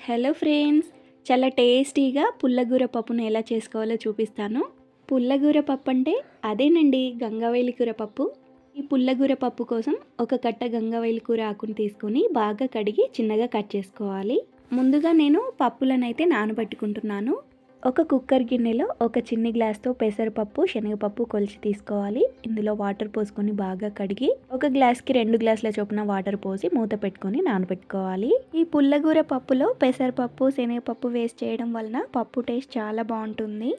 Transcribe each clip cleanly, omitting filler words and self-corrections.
Hello friends, చాలా టేస్టీగా పుల్లగూర పప్పును ఎలా చేసుకోవాలో చూపిస్తాను. పుల్లగూర పప్పు అంటే అదేనండి, గంగవేలి కూర పప్పు. ఈ పుల్లగూర పప్పు కోసం ఒక కట్ట గంగవేలి కూర ఆకును తీసుకొని బాగా కడిగి చిన్నగా కట్ చేసుకోవాలి. ముందుగా నేను పప్పులనైతే నానబెట్టుకుంటున్నాను. ఒక కుక్కర్ గిన్నెలో ఒక చిన్ని గ్లాస్తో పెసరపప్పు, శనగపప్పు కొలిచి తీసుకోవాలి. ఇందులో వాటర్ పోసుకొని బాగా కడిగి ఒక గ్లాస్కి 2 గ్లాసుల చొప్పున వాటర్ పోసి మూత పెట్టుకొని నానబెట్టుకోవాలి. ఈ పుల్లగూర పప్పులో పెసరపప్పు, శనగపప్పు వేస్ట్ చేయడం వలన పప్పు టేస్ట్ చాలా బాగుంటుంది.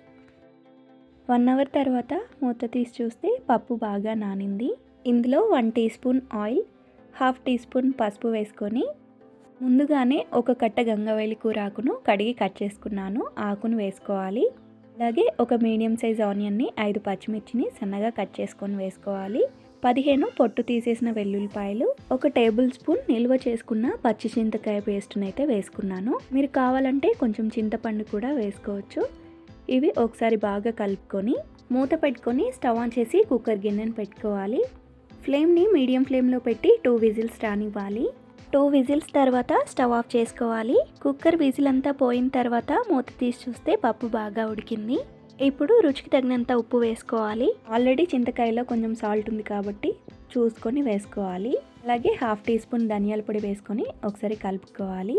1 అవర్ తర్వాత మూత తీసి చూస్తే పప్పు బాగా నానింది. ఇందులో 1 teaspoon oil, 1/2 teaspoon పసుపు వేసుకొని ముందుగానే ఒక కట్ట గంగవేలి కూర ఆకును కడిగి కట్ చేసుకున్నాను. ఆకును వేసుకోవాలి. అలాగే ఒక మీడియం సైజ్ ఆనియన్ని, 5 పచ్చిమిర్చిని సన్నగా కట్ చేసుకొని వేసుకోవాలి. 15 పొట్టు తీసేసిన వెల్లుల్లిపాయలు, 1 టేబుల్ స్పూన్ నిల్వ చేసుకున్న పచ్చి చింతకాయ పేస్ట్ని అయితే వేసుకున్నాను. మీరు కావాలంటే కొంచెం చింతపండు కూడా వేసుకోవచ్చు. ఇవి ఒకసారి బాగా కలుపుకొని మూత పెట్టుకొని స్టవ్ ఆన్ చేసి కుక్కర్ గిన్నెను పెట్టుకోవాలి. ఫ్లేమ్ని మీడియం ఫ్లేమ్లో పెట్టి 2 విజిల్స్ రానివ్వాలి. 2 విజిల్స్ తర్వాత స్టవ్ ఆఫ్ చేసుకోవాలి. కుక్కర్ విజిల్ అంతా పోయిన తర్వాత మూత తీసి చూస్తే పప్పు బాగా ఉడికింది. ఇప్పుడు రుచికి తగినంత ఉప్పు వేసుకోవాలి. ఆల్రెడీ చింతకాయలో కొంచెం సాల్ట్ ఉంది కాబట్టి చూసుకొని వేసుకోవాలి. అలాగే 1/2 టీ స్పూన్ ధనియాల పొడి వేసుకొని ఒకసారి కలుపుకోవాలి.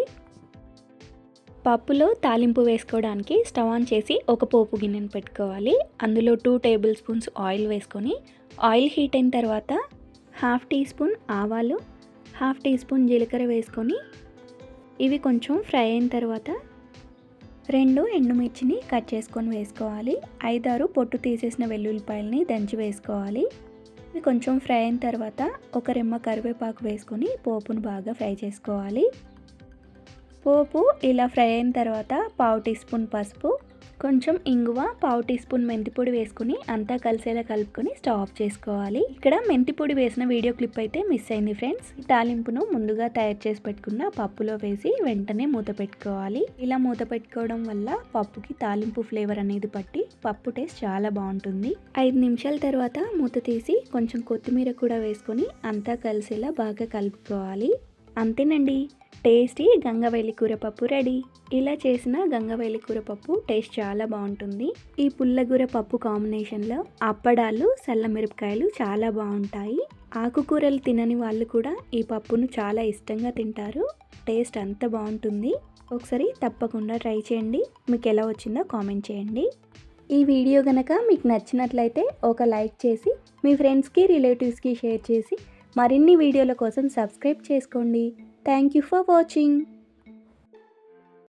పప్పులో తాలింపు వేసుకోవడానికి స్టవ్ ఆన్ చేసి ఒక పోపు గిన్నెను పెట్టుకోవాలి. అందులో 2 టేబుల్ స్పూన్స్ ఆయిల్ వేసుకొని ఆయిల్ హీట్ అయిన తర్వాత 1/2 టీ స్పూన్ ఆవాలు, 1/2 టీ స్పూన్ జీలకర్ర వేసుకొని ఇవి కొంచెం ఫ్రై అయిన తర్వాత 2 ఎండుమిర్చిని కట్ చేసుకొని వేసుకోవాలి. 5-6 పొట్టు తీసేసిన వెల్లుల్లిపాయలని దంచి వేసుకోవాలి. ఇవి కొంచెం ఫ్రై అయిన తర్వాత ఒక రెమ్మ కరివేపాకు వేసుకొని పోపును బాగా ఫ్రై చేసుకోవాలి. పోపు ఇలా ఫ్రై అయిన తర్వాత 1/2 టీ స్పూన్ పసుపు, కొంచెం ఇంగువ, 1/2 టీ స్పూన్ మెంతిపొడి వేసుకుని అంతా కలిసేలా కలుపుకొని స్టవ్ ఆఫ్ చేసుకోవాలి. ఇక్కడ మెంతిపొడి వేసిన వీడియో క్లిప్ అయితే మిస్ అయింది ఫ్రెండ్స్. ఈ తాలింపును ముందుగా తయారు చేసి పెట్టుకున్న పప్పులో వేసి వెంటనే మూత పెట్టుకోవాలి. ఇలా మూత పెట్టుకోవడం వల్ల పప్పుకి తాలింపు ఫ్లేవర్ అనేది పట్టి పప్పు టేస్ట్ చాలా బాగుంటుంది. 5 నిమిషాల తర్వాత మూత తీసి కొంచెం కొత్తిమీర కూడా వేసుకొని అంతా కలిసేలా బాగా కలుపుకోవాలి. అంతేనండి, టేస్టీ గంగవేలి కూర పప్పు రెడీ. ఇలా చేసిన గంగవేలి కూర పప్పు టేస్ట్ చాలా బాగుంటుంది. ఈ పుల్లగూర పప్పు కాంబినేషన్లో అప్పడాలు, సల్ల మిరపకాయలు చాలా బాగుంటాయి. ఆకుకూరలు తినని వాళ్ళు కూడా ఈ పప్పును చాలా ఇష్టంగా తింటారు. టేస్ట్ అంత బాగుంటుంది. ఒకసారి తప్పకుండా ట్రై చేయండి. మీకు ఎలా వచ్చిందో కామెంట్ చేయండి. ఈ వీడియో కనుక మీకు నచ్చినట్లయితే ఒక లైక్ చేసి మీ ఫ్రెండ్స్కి, రిలేటివ్స్కి షేర్ చేసి మరిన్ని వీడియోల కోసం సబ్స్క్రైబ్ చేసుకోండి. Thank you for watching.